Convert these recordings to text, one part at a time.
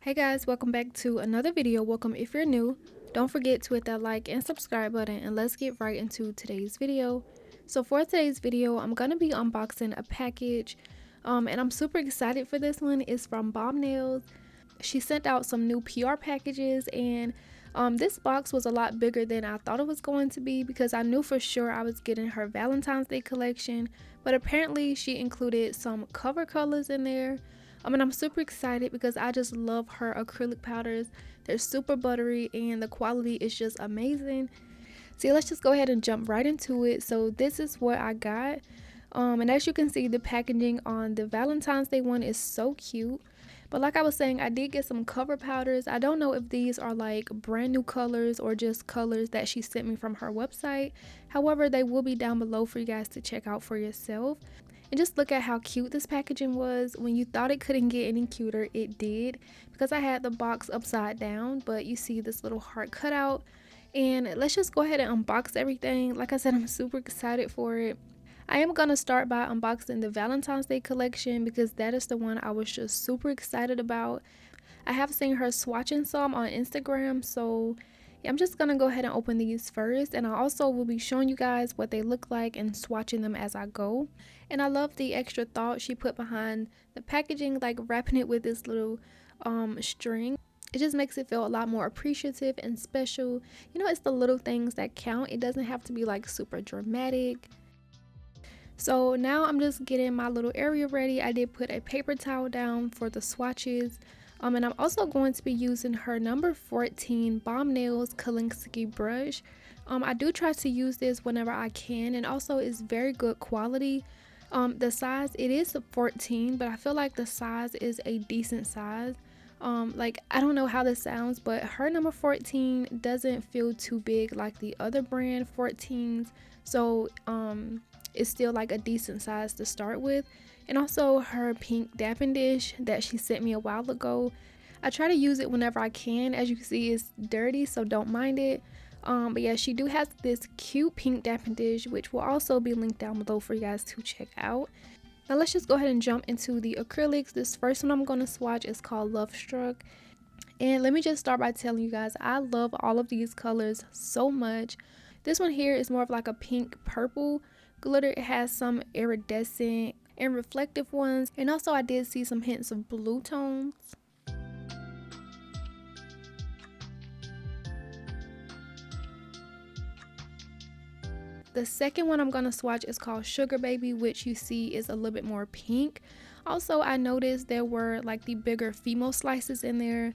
Hey guys, welcome back to another video. Welcome if you're new. Don't forget to hit that like and subscribe button, and let's get right into today's video. So for today's video, I'm going to be unboxing a package and I'm super excited for this one. It's from Bombnails. She sent out some new PR packages, and this box was a lot bigger than I thought it was going to be because I knew for sure I was getting her Valentine's Day collection, but apparently she included some cover colors in there. And I'm super excited because I just love her acrylic powders. They're super buttery and the quality is just amazing. So let's just go ahead and jump right into it. So this is what I got. And as you can see, the packaging on the Valentine's Day one is so cute. But like I was saying, I did get some cover powders. I don't know if these are like brand new colors or just colors that she sent me from her website. However, they will be down below for you guys to check out for yourself. And just look at how cute this packaging was. When you thought it couldn't get any cuter, it did. Because I had the box upside down, but you see this little heart cutout. And let's just go ahead and unbox everything. Like I said, I'm super excited for it. I am going to start by unboxing the Valentine's Day collection because that is the one I was just super excited about. I have seen her swatching some on Instagram, so yeah, I'm just going to go ahead and open these first, and I also will be showing you guys what they look like and swatching them as I go. And I love the extra thought she put behind the packaging, like wrapping it with this little string. It just makes it feel a lot more appreciative and special. You know, it's the little things that count. It doesn't have to be like super dramatic. So now I'm just getting my little area ready. I did put a paper towel down for the swatches. And I'm also going to be using her number 14 Bombnails Kolinsky brush. I do try to use this whenever I can, and also it's very good quality. The size, it is a 14, but I feel like the size is a decent size. Like, I don't know how this sounds, but her number 14 doesn't feel too big like the other brand 14s. So it's still like a decent size to start with. And also her pink dappen dish that she sent me a while ago. I try to use it whenever I can. As you can see, it's dirty, so don't mind it. But yeah, she do have this cute pink dappen dish, which will also be linked down below for you guys to check out. Now let's just go ahead and jump into the acrylics. This first one I'm going to swatch is called Love Struck. And let me just start by telling you guys, I love all of these colors so much. This one here is more of like a pink purple glitter. It has some iridescent and reflective ones, and also I did see some hints of blue tones. The second one I'm going to swatch is called Sugar Baby, which you see is a little bit more pink. Also, I noticed there were like the bigger female slices in there,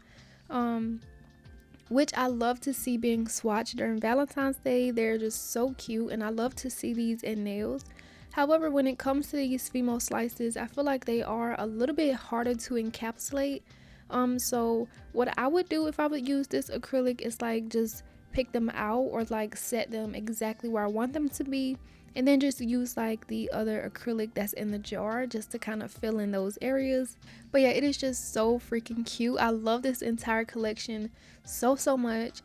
which I love to see being swatched during Valentine's Day. They're just so cute, and I love to see these in nails. However, when it comes to these female slices, I feel like they are a little bit harder to encapsulate. So what I would do if I would use this acrylic is like just pick them out or like set them exactly where I want them to be, and then just use like the other acrylic that's in the jar just to kind of fill in those areas. But yeah, it is just so freaking cute. I love this entire collection so much.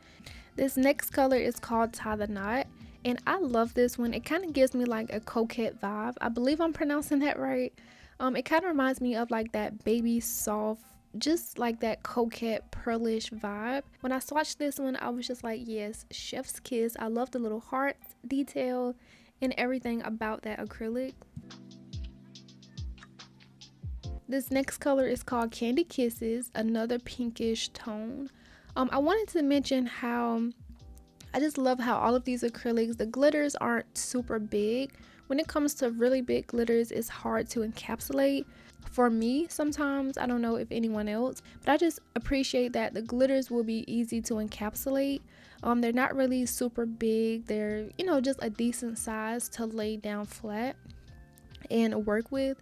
This next color is called Tie the Knot, and I love this one. It kind of gives me like a coquette vibe. I believe I'm pronouncing that right. It kind of reminds me of like that baby soft, just like that coquette pearlish vibe. When I swatched this one, I was just like, yes, chef's kiss. I love the little heart detail and everything about that acrylic. This next color is called Candy Kisses, another pinkish tone. I wanted to mention how I just love how all of these acrylics, the glitters aren't super big. When it comes to really big glitters, it's hard to encapsulate. For me, sometimes, I don't know if anyone else, but I just appreciate that the glitters will be easy to encapsulate. They're not really super big. They're, you know, just a decent size to lay down flat and work with.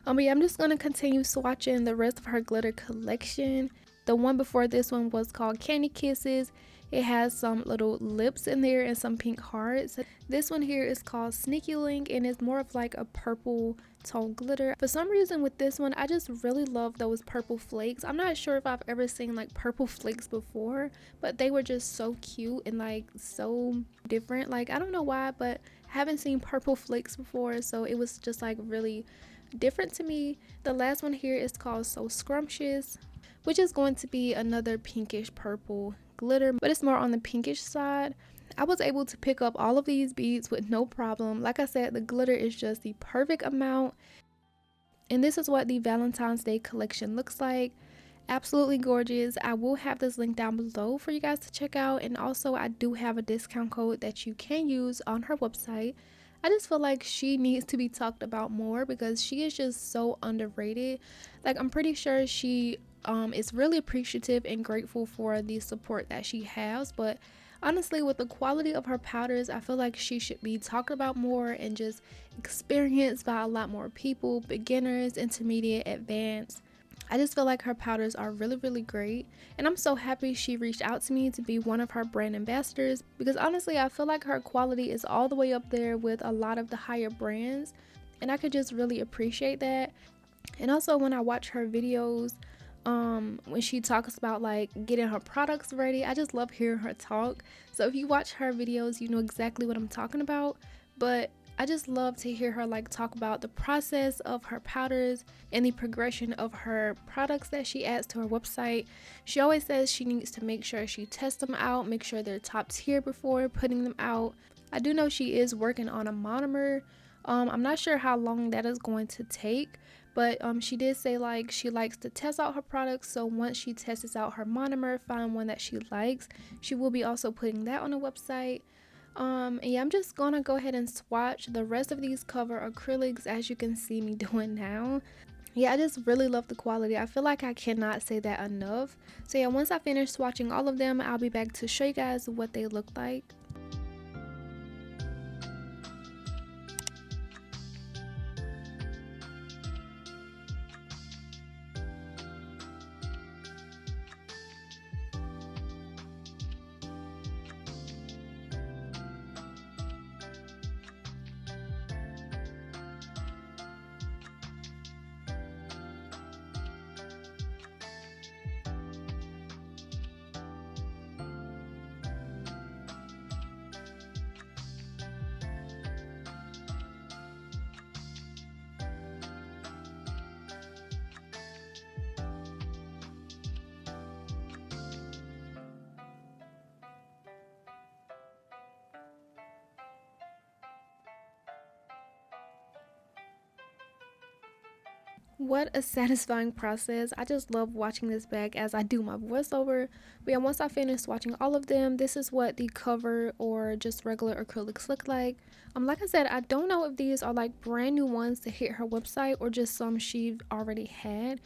But yeah, I'm just going to continue swatching the rest of her glitter collection. The one before this one was called Candy Kisses. It has some little lips in there and some pink hearts. This one here is called Sneaky Link, and it's more of like a purple tone glitter. For some reason with this one, I just really love those purple flakes. I'm not sure if I've ever seen like purple flakes before, but they were just so cute and like so different. Like, I don't know why, but I haven't seen purple flakes before, so it was just like really different to me. The last one here is called So Scrumptious, which is going to be another pinkish purple glitter, but it's more on the pinkish side. I was able to pick up all of these beads with no problem. Like I said, the glitter is just the perfect amount. And this is what the Valentine's Day collection looks like. Absolutely gorgeous. I will have this link down below for you guys to check out, and also I do have a discount code that you can use on her website. I just feel like she needs to be talked about more because she is just so underrated. Like, I'm pretty sure she is really appreciative and grateful for the support that she has, but honestly, with the quality of her powders, I feel like she should be talked about more and just experienced by a lot more people, beginners, intermediate, advanced. I just feel like her powders are really great, and I'm so happy she reached out to me to be one of her brand ambassadors, because honestly I feel like her quality is all the way up there with a lot of the higher brands, and I could just really appreciate that. And also when I watch her videos, when she talks about like getting her products ready, I just love hearing her talk. So if you watch her videos, you know exactly what I'm talking about. But I just love to hear her like talk about the process of her powders and the progression of her products that she adds to her website. She always says she needs to make sure she tests them out, make sure they're top tier before putting them out. I do know she is working on a monomer. I'm not sure how long that is going to take, but she did say like she likes to test out her products, so once she tests out her monomer, find one that she likes, she will be also putting that on the website. And yeah, I'm just gonna go ahead and swatch the rest of these cover acrylics, as you can see me doing now. Yeah, I just really love the quality. I feel like I cannot say that enough. So yeah, once I finish swatching all of them, I'll be back to show you guys what they look like. What a satisfying process. I just love watching this bag as I do my voiceover. But yeah, once I finish watching all of them, this is what the cover or just regular acrylics look like. Like I said, I don't know if these are like brand new ones to hit her website or just some she already had.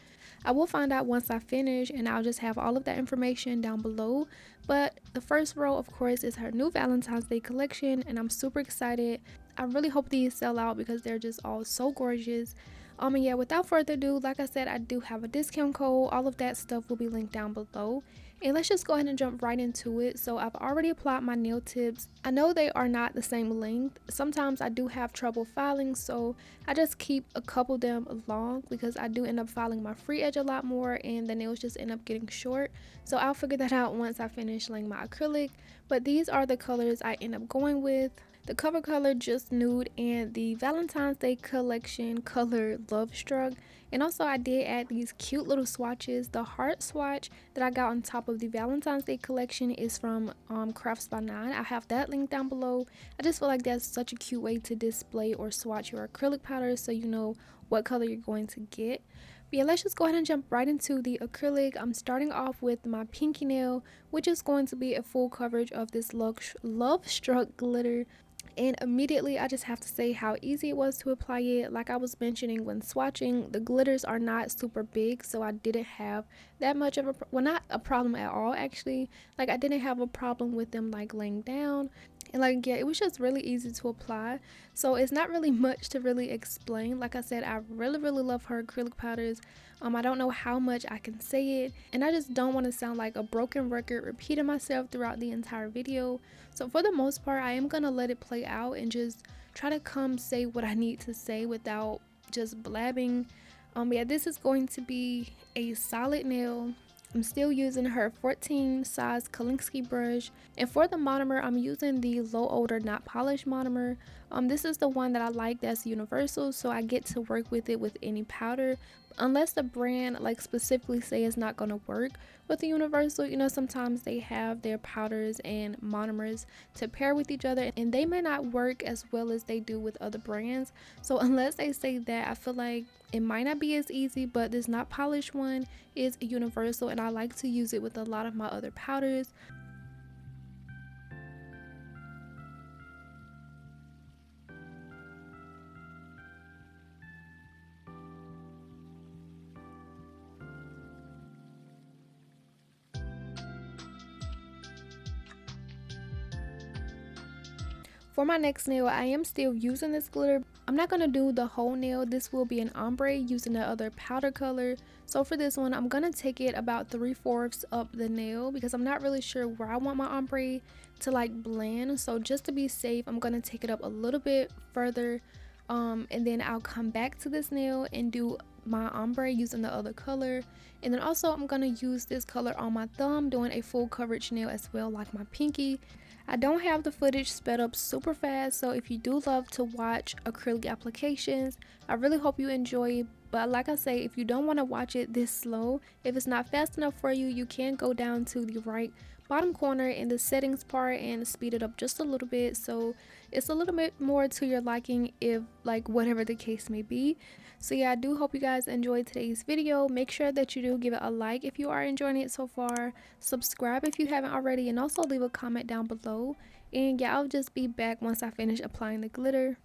I will find out once I finish, and I'll just have all of that information down below. But the first row, of course, is her new Valentine's Day collection, and I'm super excited. I really hope these sell out because they're just all so gorgeous. And yeah, without further ado, like I said, I do have a discount code. All of that stuff will be linked down below. And let's just go ahead and jump right into it. So I've already applied my nail tips. I know they are not the same length. Sometimes I do have trouble filing, so I just keep a couple of them long because I do end up filing my free edge a lot more and the nails just end up getting short. So I'll figure that out once I finish laying my acrylic. But these are the colors I end up going with. The cover color just nude, and the Valentine's Day collection color Love Struck. And also I did add these cute little swatches. The heart swatch that I got on top of the Valentine's Day collection is from Crafts by 9. I have that link down below. I just feel like that's such a cute way to display or swatch your acrylic powder so you know what color you're going to get. But yeah, let's just go ahead and jump right into the acrylic. I'm starting off with my pinky nail, which is going to be a full coverage of this Love Struck glitter. And immediately I just have to say how easy it was to apply it. Like I was mentioning when swatching, the glitters are not super big, so I didn't have that much of a, well, not a problem at all actually. Like I didn't have a problem with them like laying down. And like, yeah, it was just really easy to apply. So it's not really much to really explain. Like I said, I really love her acrylic powders. I don't know how much I can say it, and I just don't want to sound like a broken record repeating myself throughout the entire video. So for the most part, I am gonna let it play out and just try to say what I need to say without just blabbing. Yeah, this is going to be a solid nail. I'm still using her 14 size Kolinsky brush, and for the monomer I'm using the low odor not polished monomer. This is the one that I like that's universal, so I get to work with it with any powder, unless the brand like specifically say it's not going to work with the universal. You know, sometimes they have their powders and monomers to pair with each other and they may not work as well as they do with other brands. So unless they say that, I feel like it might not be as easy. But this not polished one is a universal and I like to use it with a lot of my other powders. For my next nail, I am still using this glitter. I'm not going to do the whole nail. This will be an ombre using the other powder color. So for this one, I'm going to take it about 3/4 up the nail because I'm not really sure where I want my ombre to like blend. So just to be safe, I'm going to take it up a little bit further. And then I'll come back to this nail and do my ombre using the other color. And then also I'm going to use this color on my thumb, doing a full coverage nail as well, like my pinky. I don't have the footage sped up super fast, so if you do love to watch acrylic applications, I really hope you enjoy. But like I say, if you don't want to watch it this slow, if it's not fast enough for you, you can go down to the right bottom corner in the settings part and speed it up just a little bit, so it's a little bit more to your liking, if like whatever the case may be. So yeah, I do hope you guys enjoyed today's video. Make sure that you do give it a like if you are enjoying it so far, subscribe if you haven't already, and also leave a comment down below. And yeah, I'll just be back once I finish applying the glitter.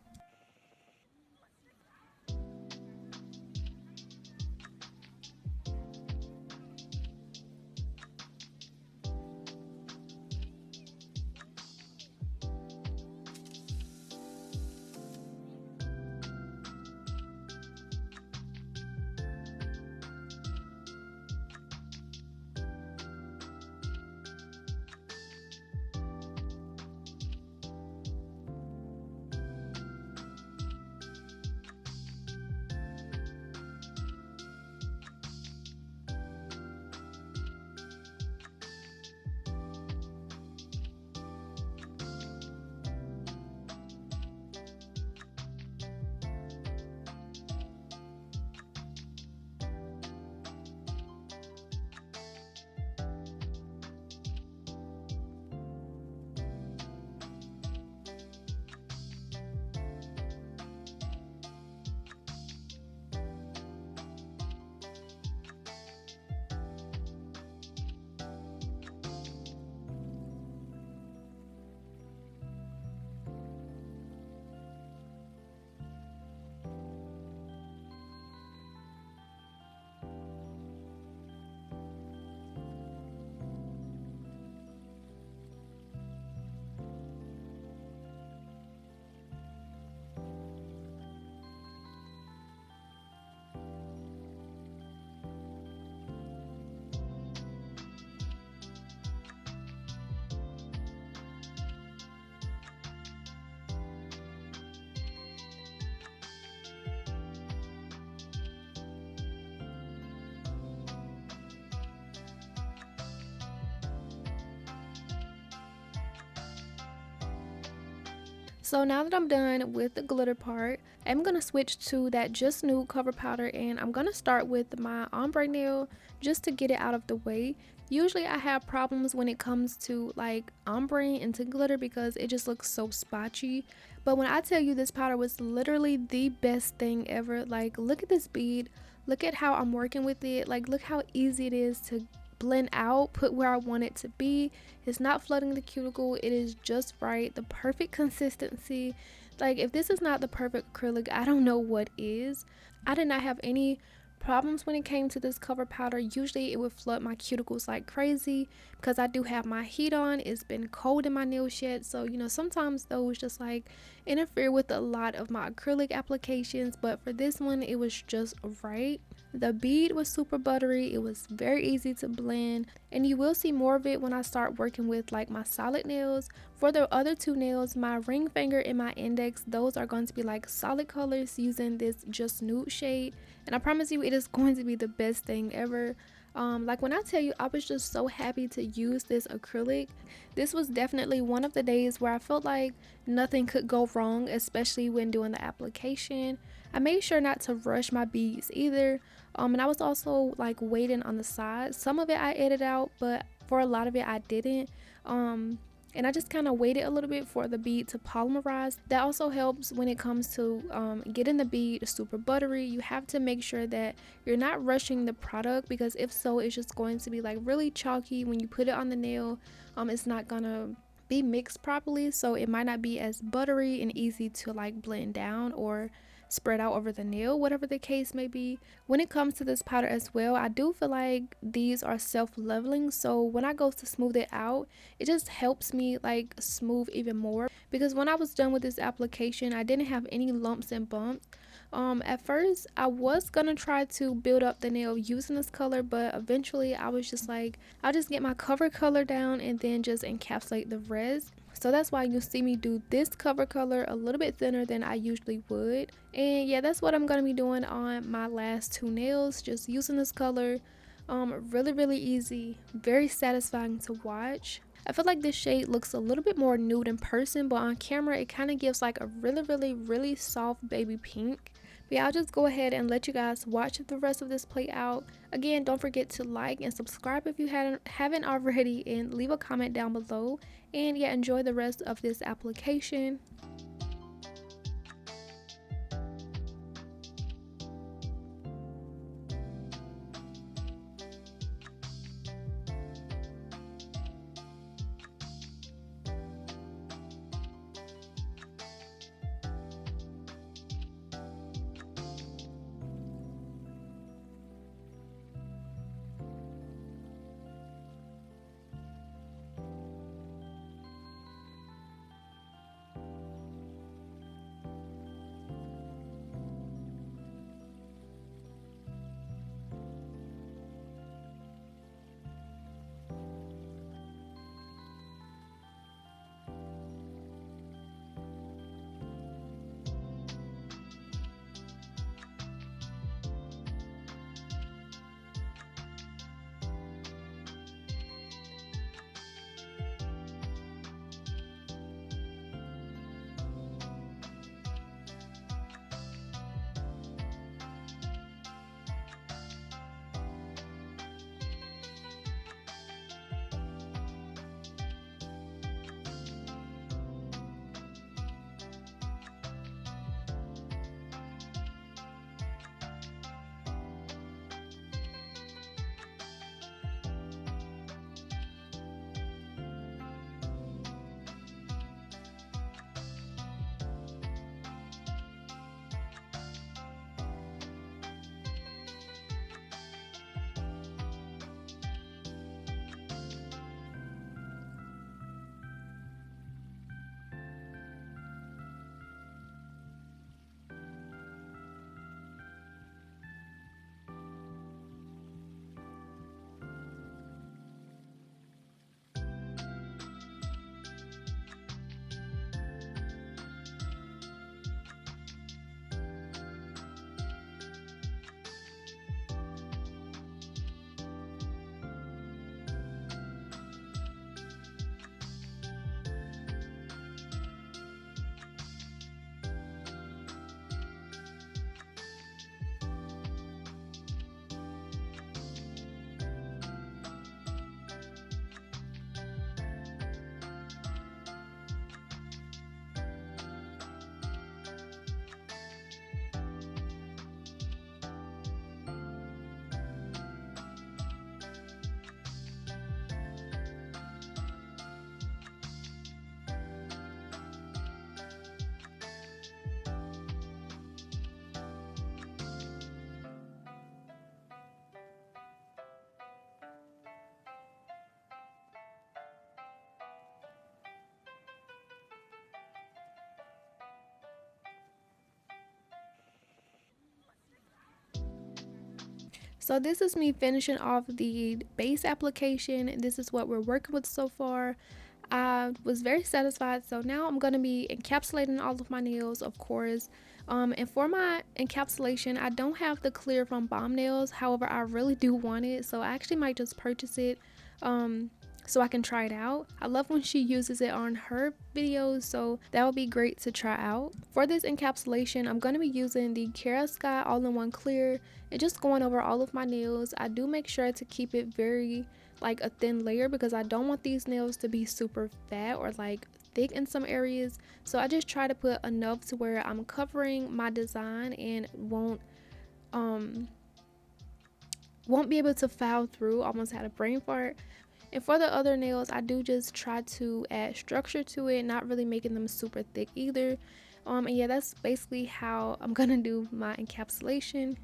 So now that I'm done with the glitter part, I'm going to switch to that Just Nude cover powder, and I'm going to start with my ombre nail just to get it out of the way. Usually I have problems when it comes to like ombre into glitter because it just looks so spotchy. But when I tell you this powder was literally the best thing ever, like look at this bead, look at how I'm working with it, like look how easy it is to blend out, put where I want it to be. It's not flooding the cuticle, it is just right, the perfect consistency. Like if this is not the perfect acrylic, I don't know what is. I did not have any problems when it came to this cover powder. Usually it would flood my cuticles like crazy because I do have my heat on. It's been cold in my nail shed, so you know sometimes those just like interfere with a lot of my acrylic applications, but for this one it was just right. The bead was super buttery, it was very easy to blend, and you will see more of it when I start working with like my solid nails. For the other two nails, my ring finger and my index, those are going to be like solid colors using this Just Nude shade, and I promise you it is going to be the best thing ever. Like when I tell you I was just so happy to use this acrylic, this was definitely one of the days where I felt like nothing could go wrong, especially when doing the application. I made sure not to rush my beads either, and I was also like waiting on the side. Some of it I edited out, but for a lot of it I didn't. And I just kind of waited a little bit for the bead to polymerize. That also helps when it comes to getting the bead super buttery. You have to make sure that you're not rushing the product, because if so, it's just going to be like really chalky when you put it on the nail. It's not gonna be mixed properly, so it might not be as buttery and easy to like blend down or spread out over the nail, whatever the case may be. When it comes to this powder as well, I do feel like these are self-leveling, so when I go to smooth it out, it just helps me like smooth even more, because when I was done with this application, I didn't have any lumps and bumps. At first I was gonna try to build up the nail using this color, but eventually I was just like, I'll just get my cover color down and then just encapsulate the rest. So that's why you see me do this cover color a little bit thinner than I usually would. And yeah, that's what I'm going to be doing on my last two nails, just using this color. Really easy, very satisfying to watch. I feel like this shade looks a little bit more nude in person, but on camera it kind of gives like a really soft baby pink. But yeah, I'll just go ahead and let you guys watch the rest of this play out. Again, don't forget to like and subscribe if you haven't already, and leave a comment down below. And yeah, enjoy the rest of this application. So this is me finishing off the base application. This is what we're working with so far. I was very satisfied. So now I'm going to be encapsulating all of my nails, of course. And for my encapsulation, I don't have the clear from Bombnails. However, I really do want it, so I actually might just purchase it so I can try it out. I love when she uses it on her videos, so that would be great to try out. For this encapsulation, I'm going to be using the Kiara Sky all-in-one clear and just going over all of my nails. I do make sure to keep it very like a thin layer because I don't want these nails to be super fat or like thick in some areas. So I just try to put enough to where I'm covering my design and won't be able to foul through. Almost had a brain fart. And for the other nails, I do just try to add structure to it, not really making them super thick either. And yeah, that's basically how I'm gonna do my encapsulation.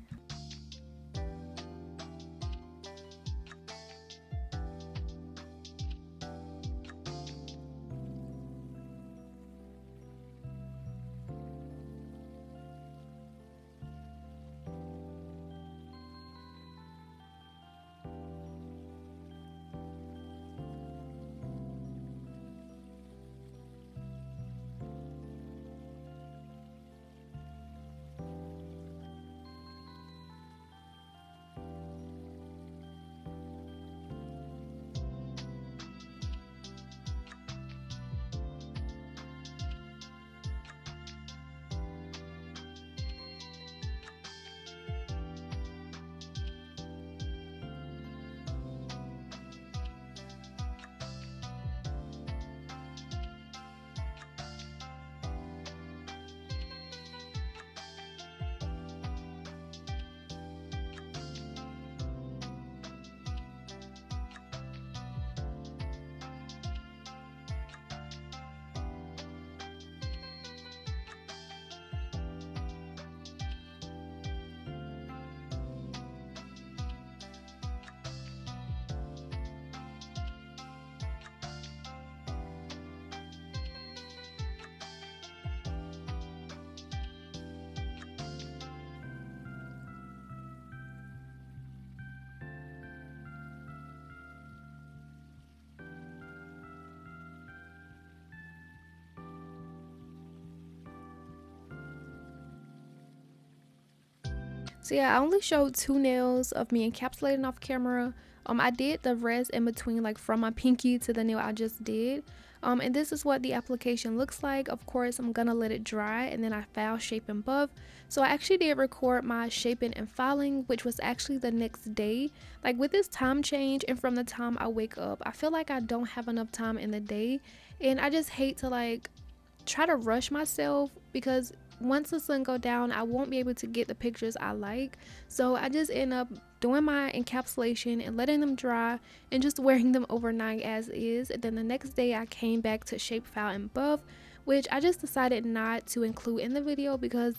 So yeah, I only showed 2 nails of me encapsulating off camera. I did the rest in between, like from my pinky to the nail I just did. And this is what the application looks like. Of course, I'm gonna let it dry and then I file, shape, and buff. So I actually did record my shaping and filing, which was actually the next day. Like with this time change and from the time I wake up, I feel like I don't have enough time in the day. And I just hate to like try to rush myself because once the sun go down, I won't be able to get the pictures I like. So I just end up doing my encapsulation and letting them dry and just wearing them overnight as is. And then the next day I came back to shape, file, and buff, which I just decided not to include in the video because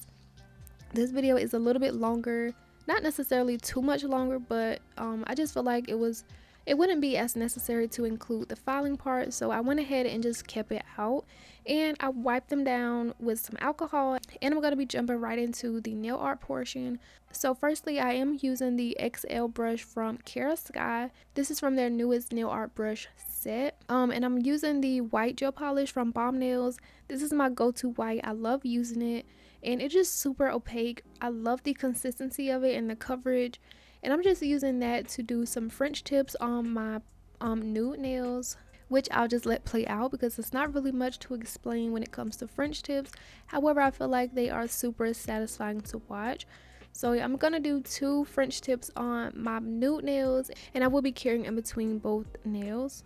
this video is a little bit longer, not necessarily too much longer, but I just feel like it wouldn't be as necessary to include the filing part, so I went ahead and just kept it out. And I wiped them down with some alcohol, and I'm going to be jumping right into the nail art portion. So firstly, I am using the XL brush from Kiara Sky. This is from their newest nail art brush set. And I'm using the white gel polish from Bombnails. This is my go-to white. I love using it, and it's just super opaque. I love the consistency of it and the coverage. And I'm just using that to do some French tips on my nude nails, which I'll just let play out because it's not really much to explain when it comes to French tips. However, I feel like they are super satisfying to watch. So yeah, I'm gonna do 2 French tips on my nude nails, and I will be carrying in between both nails.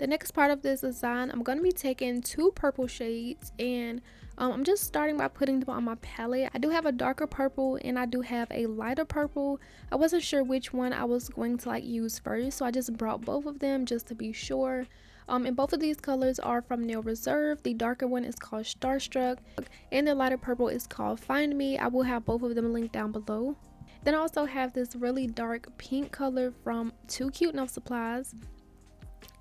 The next part of this design, I'm going to be taking two purple shades, and I'm just starting by putting them on my palette. I do have a darker purple and I do have a lighter purple. I wasn't sure which one I was going to like use first, so I just brought both of them just to be sure. And both of these colors are from Nail Reserve. The darker one is called Starstruck and the lighter purple is called Find Me. I will have both of them linked down below. Then I also have this really dark pink color from Too Cute Nail Supplies.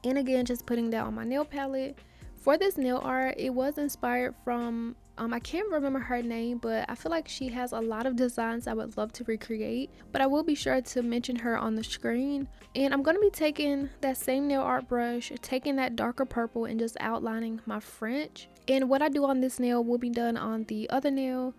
And again, just putting that on my nail palette. For this nail art, it was inspired from, I can't remember her name, but I feel like she has a lot of designs I would love to recreate. But I will be sure to mention her on the screen. And I'm going to be taking that same nail art brush, taking that darker purple and just outlining my French. And what I do on this nail will be done on the other nail.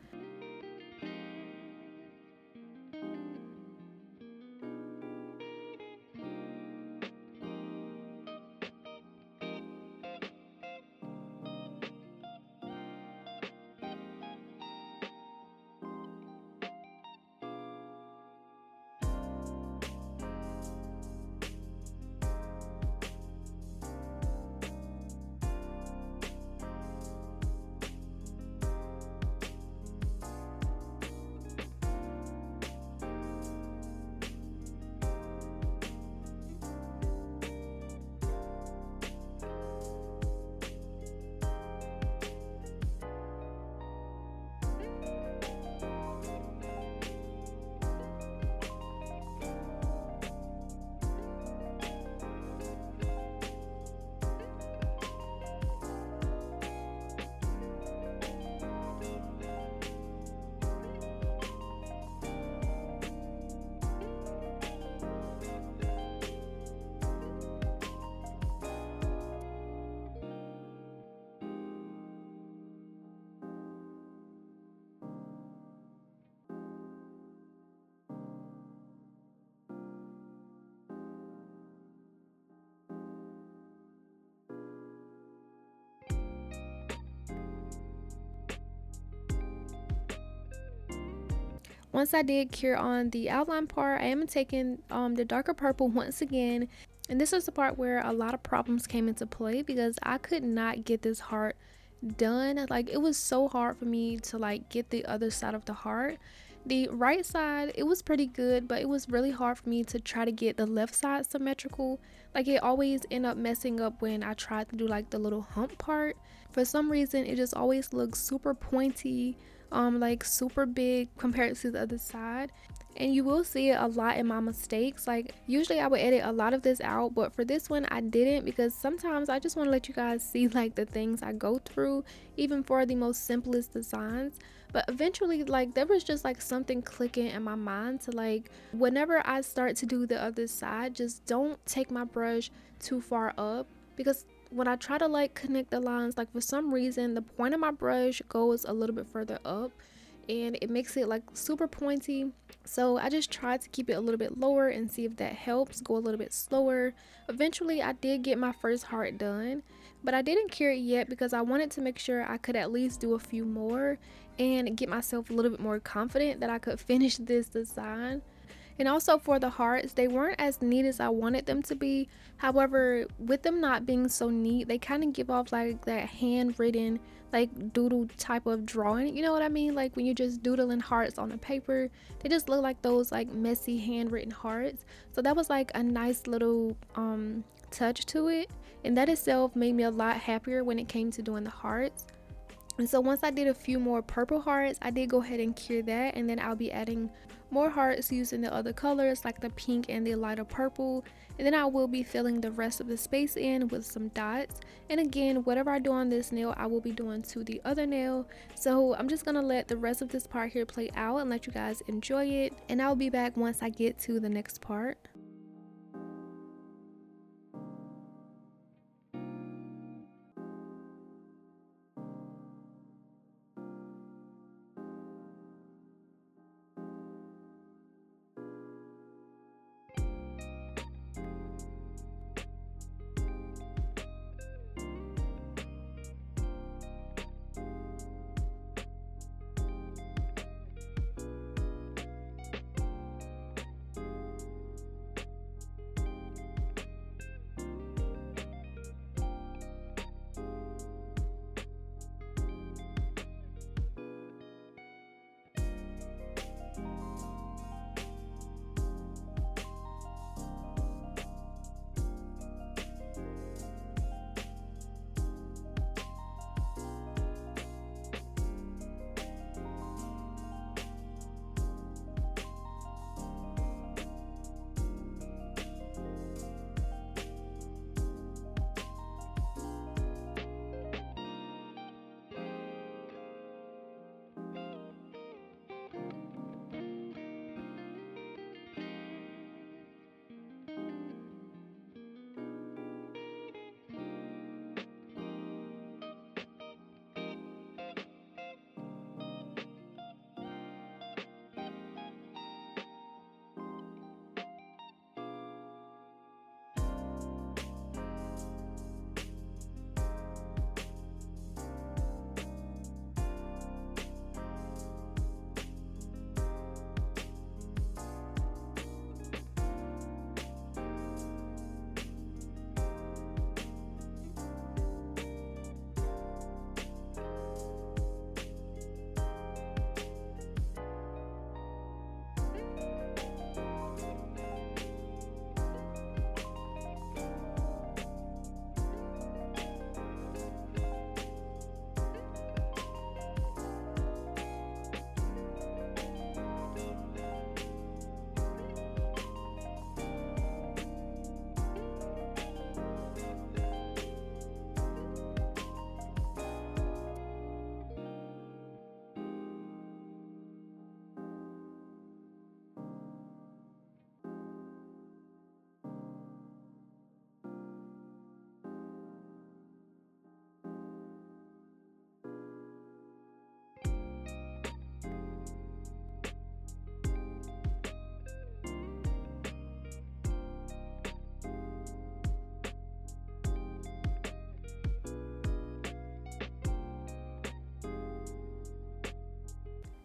Once I did cure on the outline part, I am taking the darker purple once again. And this is the part where a lot of problems came into play because I could not get this heart done. Like, it was so hard for me to like get the other side of the heart. The right side, it was pretty good, but it was really hard for me to try to get the left side symmetrical. Like, it always ended up messing up when I tried to do like the little hump part. For some reason, it just always looks super pointy, like super big compared to the other side. And you will see it a lot in my mistakes. Like, usually I would edit a lot of this out, but for this one I didn't, because sometimes I just want to let you guys see like the things I go through, even for the most simplest designs. But eventually, like, there was just like something clicking in my mind to like, whenever I start to do the other side, just don't take my brush too far up, because when I try to like connect the lines, like for some reason the point of my brush goes a little bit further up and it makes it like super pointy. So I just tried to keep it a little bit lower and see if that helps, go a little bit slower. Eventually I did get my first heart done, but I didn't cure it yet because I wanted to make sure I could at least do a few more and get myself a little bit more confident that I could finish this design. And also for the hearts, they weren't as neat as I wanted them to be. However, with them not being so neat, they kind of give off like that handwritten, like doodle type of drawing. You know what I mean? Like when you're just doodling hearts on the paper, they just look like those like messy handwritten hearts. So that was like a nice little touch to it. And that itself made me a lot happier when it came to doing the hearts. And so once I did a few more purple hearts, I did go ahead and cure that, and then I'll be adding more hearts using the other colors like the pink and the lighter purple, and then I will be filling the rest of the space in with some dots. And again, whatever I do on this nail, I will be doing to the other nail. So I'm just gonna let the rest of this part here play out and let you guys enjoy it, and I'll be back once I get to the next part.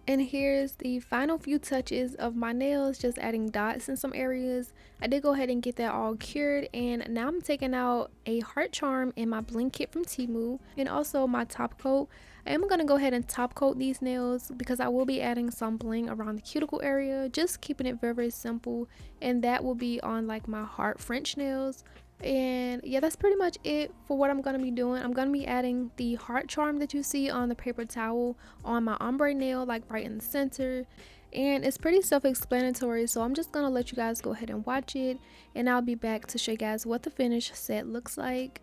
And here's the final few touches of my nails, just adding dots in some areas. I did go ahead and get that all cured, and now I'm taking out a heart charm in my bling kit from Temu and also my top coat. I am going to go ahead and top coat these nails because I will be adding some bling around the cuticle area, just keeping it very, very simple, and that will be on like my heart French nails. And yeah, that's pretty much it for what I'm going to be doing. I'm going to be adding the heart charm that you see on the paper towel on my ombre nail, like right in the center, and it's pretty self-explanatory, so I'm just going to let you guys go ahead and watch it, and I'll be back to show you guys what the finished set looks like.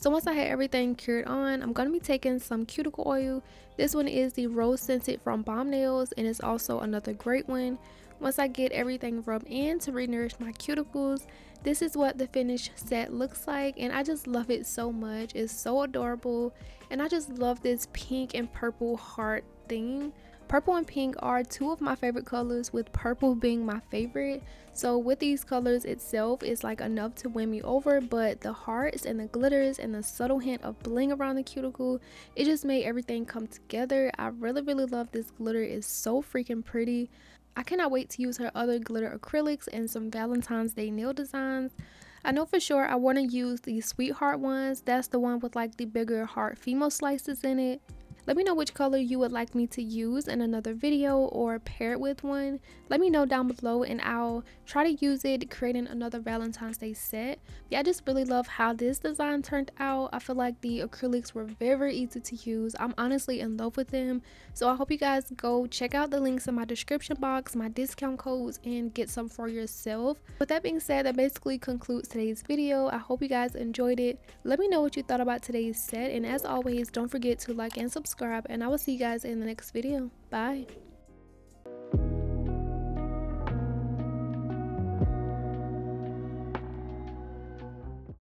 So once I had everything cured on, I'm going to be taking some cuticle oil. This one is the rose scented from Bombnails, and it's also another great one. Once I get everything rubbed in to re-nourish my cuticles, this is what the finished set looks like, and I just love it so much. It's so adorable, and I just love this pink and purple heart theme. Purple and pink are two of my favorite colors, with purple being my favorite. So with these colors itself, it's like enough to win me over, but the hearts and the glitters and the subtle hint of bling around the cuticle, it just made everything come together. I really, really love this glitter. It's so freaking pretty. I cannot wait to use her other glitter acrylics and some Valentine's Day nail designs. I know for sure I want to use the sweetheart ones. That's the one with like the bigger heart female slices in it. Let me know which color you would like me to use in another video or pair it with one. Let me know down below and I'll try to use it creating another Valentine's Day set. Yeah, I just really love how this design turned out. I feel like the acrylics were very, very easy to use. I'm honestly in love with them. So I hope you guys go check out the links in my description box, my discount codes, and get some for yourself. With that being said, that basically concludes today's video. I hope you guys enjoyed it. Let me know what you thought about today's set, and as always, don't forget to like and subscribe, and I will see you guys in the next video. Bye.